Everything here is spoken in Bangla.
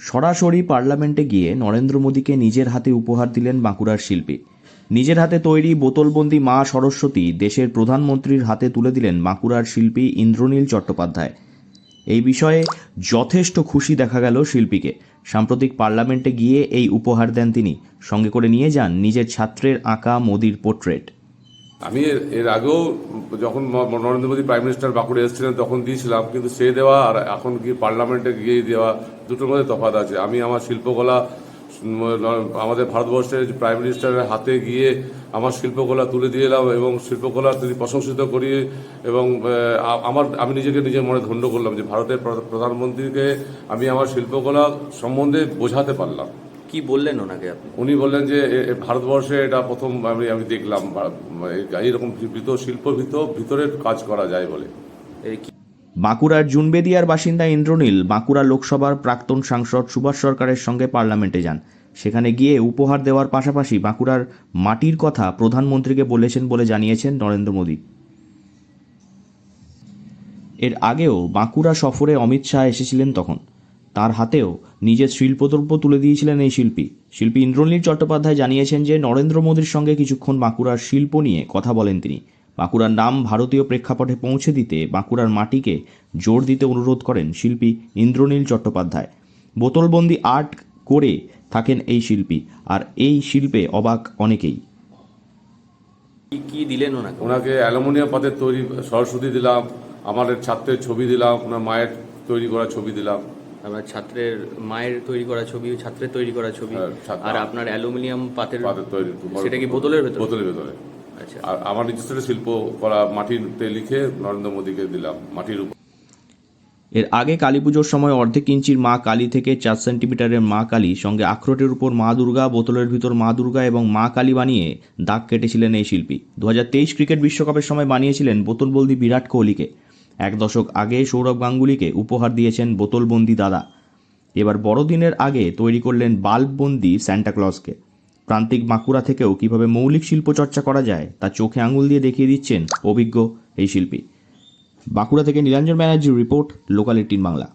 সরাসরি পার্লামেন্টে গিয়ে নরেন্দ্র মোদীকে নিজের হাতে উপহার দিলেন বাঁকুড়ার শিল্পী। নিজের হাতে তৈরি বোতলবন্দি মা সরস্বতী দেশের প্রধানমন্ত্রীর হাতে তুলে দিলেন বাঁকুড়ার শিল্পী ইন্দ্রনীল চট্টোপাধ্যায়। এই বিষয়ে যথেষ্ট খুশি দেখা গেল শিল্পীকে। সাম্প্রতিক পার্লামেন্টে গিয়ে এই উপহার দেন তিনি। সঙ্গে করে নিয়ে যান নিজের ছাত্রের আঁকা মোদির পোর্ট্রেট। আমি এর আগেও যখন নরেন্দ্র মোদী প্রাইম মিনিস্টার বাঁকুড়া এসেছিলেন তখন দিয়েছিলাম, কিন্তু সে দেওয়া আর এখন গিয়ে পার্লামেন্টে গিয়ে দেওয়া দুটোর মধ্যে তফাৎ আছে। আমি আমার শিল্পকলা আমাদের ভারতবর্ষের প্রাইম মিনিস্টারের হাতে গিয়ে আমার শিল্পকলা তুলে দিয়ে এলাম এবং শিল্পকলা তিনি প্রশংসিত করি এবং আমি নিজের মনে ধন্য করলাম যে ভারতের প্রধানমন্ত্রীকে আমি আমার শিল্পকলা সম্বন্ধে বোঝাতে পারলাম। কি বললেন ওনাকে আপনি? উনি বললেন যে ভারতবর্ষে এটা প্রথম আমি দেখলাম এইরকম ভিতরের কাজ করা যায় বলে। বাঁকুড়ার জুনবেদিয়ার বাসিন্দা ইন্দ্রনীল বাঁকুড়া লোকসভার প্রাক্তন সাংসদ সুভাষ সরকারের সঙ্গে পার্লামেন্টে যান। সেখানে গিয়ে উপহার দেওয়ার পাশাপাশি বাঁকুড়ার মাটির কথা প্রধানমন্ত্রীকে বলেছেন বলে জানিয়েছেন নরেন্দ্র মোদী। এর আগেও বাঁকুড়া সফরে অমিত শাহ এসেছিলেন, তখন তার হাতেও নিজের শিল্পদ্রব্য তুলে দিয়েছিলেন এই শিল্পী ইন্দ্রনীল চট্টোপাধ্যায় জানিয়েছেন যে নরেন্দ্র মোদীর সঙ্গে কিছুক্ষণ বাঁকুড়ার শিল্প নিয়ে কথা বলেন তিনি। বাঁকুড়ার নাম ভারতীয় প্রেক্ষাপটে পৌঁছে দিতে বাঁকুড়ার মাটিকে জোর দিতে অনুরোধ করেন শিল্পী ইন্দ্রনীল চট্টোপাধ্যায়। বোতলবন্দি আর্ট করে থাকেন এই শিল্পী, আর এই শিল্পে অবাক অনেকেই। কি দিলেন ওনাকে অ্যালুমিনিয়াম পাতের তৈরি সরস্বতী দিলাম, আমার ছাত্রের ছবি দিলাম, ওনার মায়ের তৈরি করা ছবি দিলাম। আমার ছাত্রের মায়ের তৈরি করা ছবি, ছাত্রের তৈরি করা ছবি, আর আপনার অ্যালুমিনিয়াম পাতের তৈরি, সেটা কি বোতলের ভেতরে? আচ্ছা। আর আমার নিজস্ব শিল্প করা মাটিতে লিখে নরেন্দ্র মোদীকে দিলাম মাটির উপর। এর আগে কালী পুজোর সময় অর্ধেক ইঞ্চির মা কালী থেকে 4 সেন্টিমিটারের মা কালী, সঙ্গে আখরোটের উপর মা দুর্গা, বোতলের ভিতর মা দুর্গা এবং মা কালী বানিয়ে দাগ কেটেছিলেন এই শিল্পী। 2023 ক্রিকেট বিশ্বকাপের সময় বানিয়েছিলেন বোতলবন্দি বিরাট কোহলিকে। 1 দশক আগে সৌরভ গাঙ্গুলিকে উপহার দিয়েছেন বোতলবন্দি দাদা। এবার বড়দিনের আগে তৈরি করলেন বাল্ববন্দি স্যান্টাক্লজকে। প্রান্তিক বাঁকুড়া থেকেও কিভাবে মৌলিক শিল্প চর্চা করা যায় তা চোখে আঙুল দিয়ে দেখিয়ে দিচ্ছেন অভিজ্ঞ এই শিল্পী। বাঁকুড়া থেকে নীলাঞ্জন ব্যানার্জির রিপোর্ট, লোকাল 18 বাংলা।